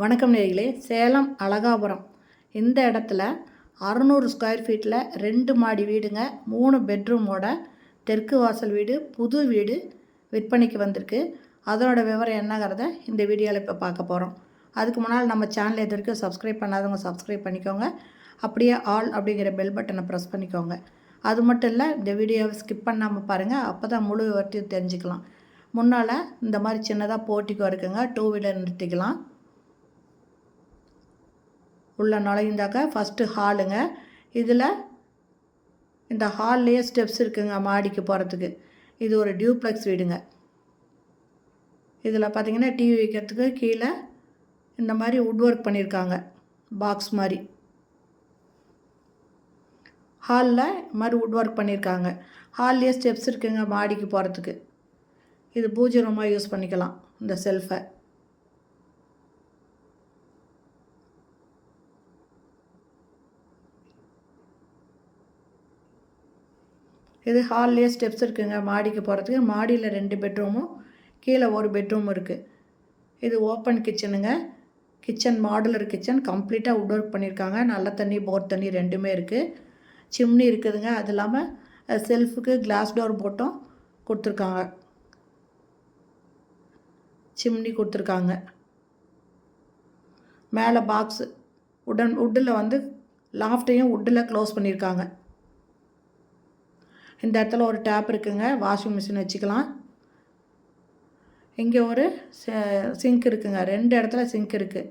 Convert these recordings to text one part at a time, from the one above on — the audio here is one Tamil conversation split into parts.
வணக்கம் நேயர்களே. சேலம் அழகாபுரம் இந்த இடத்துல 600 ஸ்கொயர் ஃபீட்டில் 2 மாடி வீடுங்க, 3 பெட்ரூமோட தெற்கு வாசல் வீடு, புது வீடு விற்பனைக்கு வந்திருக்கு. அதனோட விவரம் என்னங்கிறத இந்த வீடியோவில் இப்போ பார்க்க போகிறோம். அதுக்கு முன்னால் நம்ம சேனல் இது வரைக்கும் சப்ஸ்கிரைப் பண்ணாதவங்க சப்ஸ்கிரைப் பண்ணிக்கோங்க. அப்படியே ஆல் அப்படிங்கிற பெல் பட்டனை ப்ரெஸ் பண்ணிக்கோங்க. அது மட்டும் இல்லை, இந்த வீடியோவை ஸ்கிப் பண்ணாமல் பாருங்கள், அப்போ தான் முழு விவரத்தையும் தெரிஞ்சுக்கலாம். முன்னால் இந்த மாதிரி சின்னதாக போர்ட்டிகோ இருக்குங்க, 2 வீலர் நிறுத்திக்கலாம். உள்ள நுழைந்தாக்க ஃபஸ்ட்டு ஹாலுங்க. இதில் இந்த ஹால்லேயே ஸ்டெப்ஸ் இருக்குங்க மாடிக்கு போகிறதுக்கு. இது ஒரு டியூப்ளெக்ஸ் வீடுங்க. இதில் பார்த்திங்கன்னா டிவி வைக்கிறதுக்கு கீழே இந்த மாதிரி வுட் ஒர்க் பண்ணியிருக்காங்க, பாக்ஸ் மாதிரி. ஹாலில் இது மாதிரி வுட் ஒர்க் பண்ணியிருக்காங்க. ஹால்லேயே ஸ்டெப்ஸ் இருக்குங்க மாடிக்கு போகிறதுக்கு. இது பூஜை ரூமாக யூஸ் பண்ணிக்கலாம் இந்த செல்ஃபை. இது ஹால்லேயே ஸ்டெப்ஸ் இருக்குங்க மாடிக்கு போகிறதுக்கு. மாடியில் 2 பெட்ரூமும் கீழே ஒரு பெட்ரூம் இருக்குது. இது ஓப்பன் கிச்சனுங்க. கிச்சன் மாடுலர் கிச்சன், கம்ப்ளீட்டாக வுட் ஒர்க் பண்ணியிருக்காங்க. நல்ல தண்ணி போர் தண்ணி ரெண்டுமே இருக்குது. சிம்னி இருக்குதுங்க. அது இல்லாமல் செல்ஃபுக்கு கிளாஸ் டோர் போட்டும் கொடுத்துருக்காங்க, சிம்னி கொடுத்துருக்காங்க. மேலே பாக்ஸு வுட்டில் வந்து லாஃப்டையும் வுட்டில் க்ளோஸ் பண்ணியிருக்காங்க. இந்த இடத்துல ஒரு டேப் இருக்குங்க, வாஷிங் மிஷின் வச்சுக்கலாம். இங்கே ஒரு சிங்க் இருக்குங்க, 2 இடத்துல சிங்க் இருக்குது.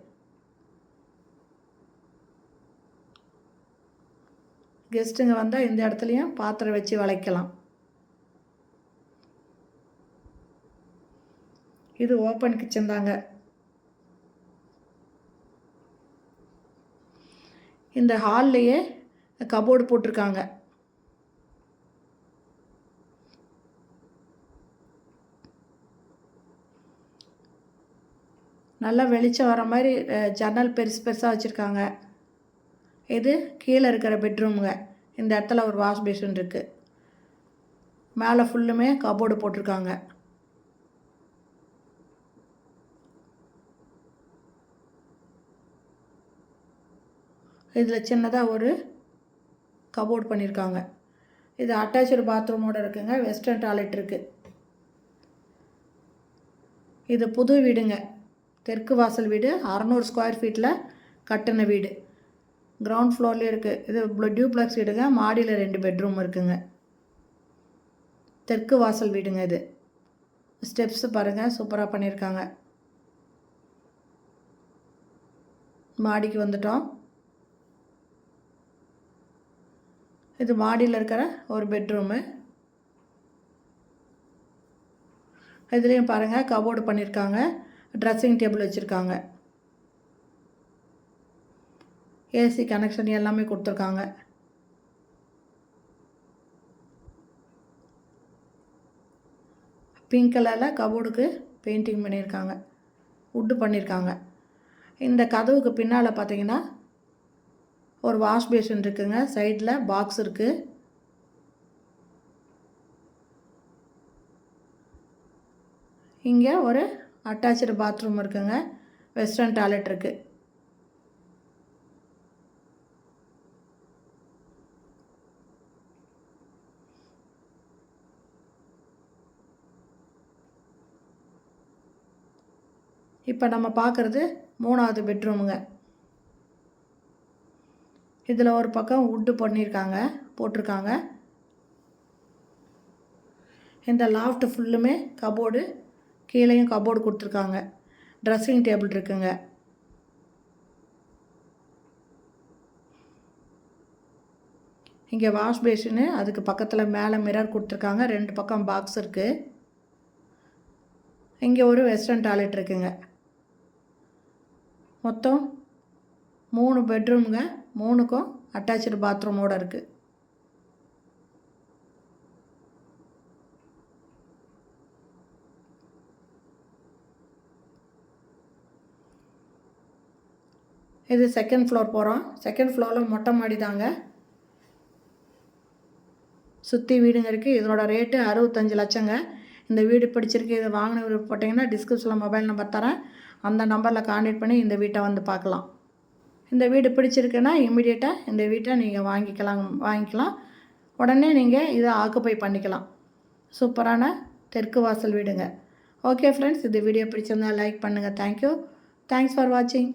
கெஸ்ட்டுங்க வந்தால் இந்த இடத்துலையும் பாத்திரம் வச்சு விளக்கலாம். இது ஓப்பன் கிச்சன் தாங்க. இந்த ஹால்லையே கபோர்டு போட்டிருக்காங்க. நல்லா வெளிச்சம் வர மாதிரி ஜன்னல் பெருசு பெருசாக வச்சுருக்காங்க. இது கீழே இருக்கிற பெட்ரூமுங்க. இந்த இடத்துல ஒரு வாஷ் பேஷன் இருக்குது. மேலே ஃபுல்லுமே கபோர்டு போட்டிருக்காங்க. இதில் சின்னதாக ஒரு கபோர்டு பண்ணியிருக்காங்க. இது அட்டாச்சு பாத்ரூமோடு இருக்குங்க. வெஸ்டர்ன் டாய்லெட் இருக்குது. இது புது வீடுங்க, தெற்கு வாசல் வீடு, 600 ஸ்கொயர் ஃபீட்டில் கட்டின வீடு. கிரவுண்ட் ஃப்ளோர்லேயே இருக்குது. இது டியூப்ளெக்ஸ் வீடுங்க. மாடியில் 2 பெட்ரூம் இருக்குங்க. தெற்கு வாசல் வீடுங்க. இது ஸ்டெப்ஸு பாருங்கள், சூப்பராக பண்ணியிருக்காங்க. மாடிக்கு வந்துட்டோம். இது மாடியில் இருக்கிற ஒரு பெட்ரூமு. இதுலேயும் பாருங்கள் கபோர்டு பண்ணியிருக்காங்க. ட்ரெஸ்ஸிங் டேபிள் வச்சுருக்காங்க. ஏசி கனெக்ஷன் எல்லாமே கொடுத்துருக்காங்க. பிங்க் கலரில் கபோர்டுக்கு பெயிண்டிங் பண்ணியிருக்காங்க, வுட்டு பண்ணியிருக்காங்க. இந்த கதவுக்கு பின்னால் பார்த்தீங்கன்னா ஒரு வாஷ் பேஷன் இருக்குங்க. சைடில் பாக்ஸ் இருக்குது. இங்கே ஒரு அட்டாச்சு பாத்ரூம் இருக்குங்க. வெஸ்டர்ன் டாய்லெட் இருக்குது. இப்போ நம்ம பார்க்குறது 3வது பெட்ரூமுங்க. இதில் ஒரு பக்கம் வுட்டு போட்டிருக்காங்க. இந்த லாஃப்ட் ஃபுல்லுமே கபோர்டு, கீழேயும் கபோர்டு கொடுத்துருக்காங்க. ட்ரெஸ்ஸிங் டேபிள் இருக்குங்க. இங்கே வாஷ் பேஷனு, அதுக்கு பக்கத்தில் மேலே மிரர் கொடுத்துருக்காங்க. 2 பக்கம் பாக்ஸ் இருக்குது. இங்கே ஒரு வெஸ்டர்ன் டாய்லெட் இருக்குங்க. மொத்தம் 3 பெட்ரூமுங்க. 3க்கும் அட்டாச்சு பாத்ரூமோடு இருக்குது. இது செகண்ட் ஃப்ளோர் போகிறோம். செகண்ட் ஃப்ளோரில் மொட்டை மாடி தாங்க. சுற்றி வீடுங்க இருக்குது. இதனோட ரேட்டு 65 லட்சங்க. இந்த வீடு பிடிச்சிருக்கு, இதை வாங்கின போட்டிங்கன்னா டிஸ்கிரிப்ஷனில் மொபைல் நம்பர் தரேன். அந்த நம்பரில் கான்டாக்ட் பண்ணி இந்த வீட்டை வந்து பார்க்கலாம். இந்த வீடு பிடிச்சிருக்குன்னா இம்மிடியேட்டாக இந்த வீட்டை நீங்கள் வாங்கிக்கலாம். உடனே நீங்கள் இதை ஆக்குப்பை பண்ணிக்கலாம். சூப்பரான தெற்கு வாசல் வீடுங்க. ஓகே ஃப்ரெண்ட்ஸ், இந்த வீடியோ பிடிச்சிருந்தா லைக் பண்ணுங்கள். தேங்க்யூ. தேங்க்ஸ் ஃபார் வாட்சிங்.